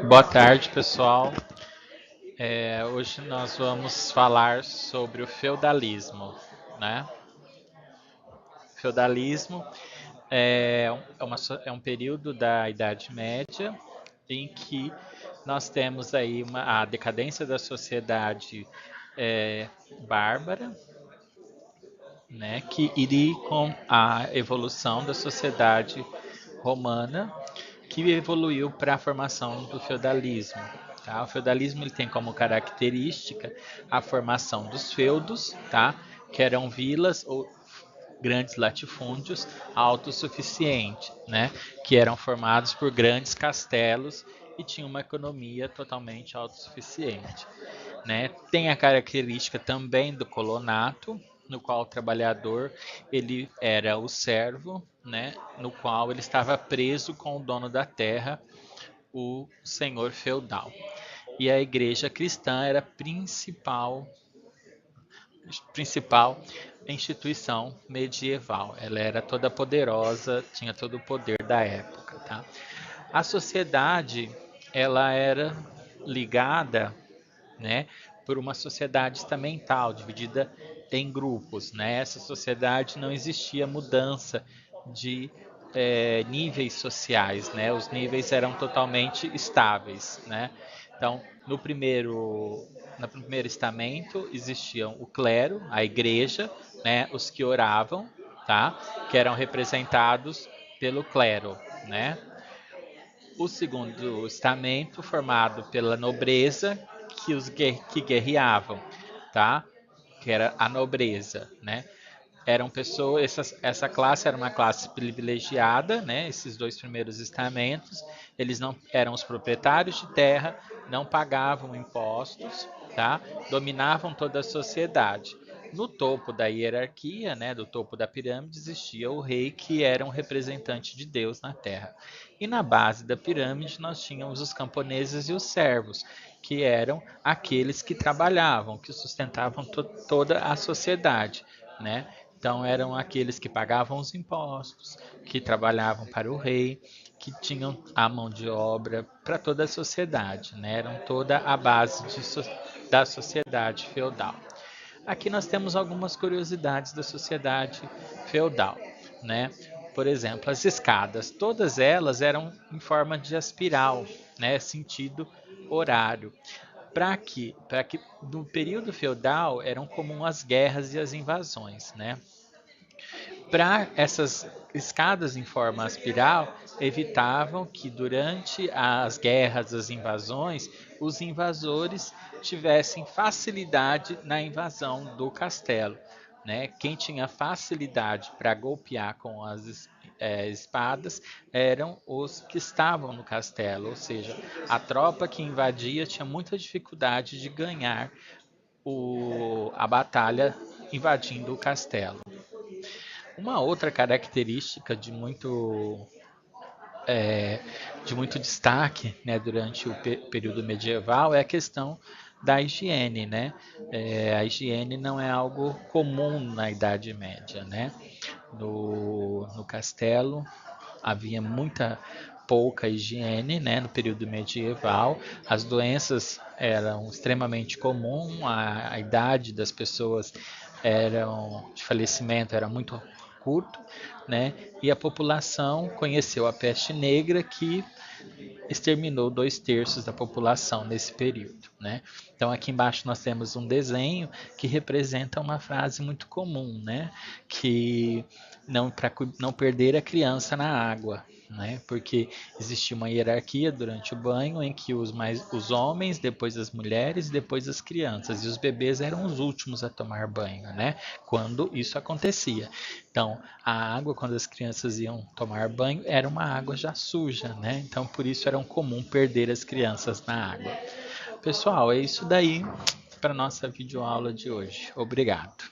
Boa tarde, pessoal. Hoje nós vamos falar sobre o feudalismo, né? Feudalismo é um período da Idade Média em que nós temos aí a decadência da sociedade bárbara, né? Que iria com a evolução da sociedade romana que evoluiu para a formação do feudalismo. Tá? O feudalismo ele tem como característica a formação dos feudos, tá? Que eram vilas ou grandes latifúndios autossuficientes, né? Que eram formados por grandes castelos e tinham uma economia totalmente autossuficiente. Né? Tem a característica também do colonato, no qual o trabalhador ele era o servo, né? No qual ele estava preso com o dono da terra, o senhor feudal. E a igreja cristã era a principal instituição medieval. Ela era toda poderosa, tinha todo o poder da época. Tá? A sociedade ela era ligada, né, por uma sociedade estamental, dividida em grupos. Né? Essa sociedade não existia mudança de níveis sociais, né? Os níveis eram totalmente estáveis, né? Então, no primeiro estamento existiam o clero, a igreja, né? Os que oravam, tá? Que eram representados pelo clero, né? O segundo estamento formado pela nobreza que guerreavam, tá? Que era a nobreza, né? Eram pessoas, essa classe era uma classe privilegiada, né? Esses dois primeiros estamentos, eles não eram os proprietários de terra, não pagavam impostos, tá? Dominavam toda a sociedade. No topo da hierarquia, né, do topo da pirâmide, existia o rei, que era um representante de Deus na terra. E na base da pirâmide nós tínhamos os camponeses e os servos, que eram aqueles que trabalhavam, que sustentavam toda a sociedade, né? Então eram aqueles que pagavam os impostos, que trabalhavam para o rei, que tinham a mão de obra para toda a sociedade, né? Eram toda a base da sociedade feudal. Aqui nós temos algumas curiosidades da sociedade feudal, né? Por exemplo, as escadas, todas elas eram em forma de espiral, né? Sentido horário. Para que no período feudal eram comuns as guerras e as invasões, né? Para essas escadas em forma espiral evitavam que durante as guerras, as invasões, os invasores tivessem facilidade na invasão do castelo. Né? Quem tinha facilidade para golpear com as espadas eram os que estavam no castelo, ou seja, a tropa que invadia tinha muita dificuldade de ganhar a batalha invadindo o castelo. Uma outra característica de muito destaque, né, durante o período medieval é a questão da higiene, né? A higiene não é algo comum na Idade Média, né? No castelo havia muita pouca higiene, né, no período medieval. As doenças eram extremamente comuns, a idade das pessoas de falecimento era muito curto, né? E a população conheceu a peste negra, que exterminou 2/3 da população nesse período, né? Então aqui embaixo nós temos um desenho que representa uma frase muito comum, né? Que não para não perder a criança na água, né? Porque existia uma hierarquia durante o banho em que os homens, depois as mulheres, depois as crianças, e os bebês eram os últimos a tomar banho, né? Quando isso acontecia. Então, a água, quando as crianças iam tomar banho, era uma água já suja, né? Então, por isso era comum perder as crianças na água. Pessoal, é isso daí para nossa videoaula de hoje. Obrigado.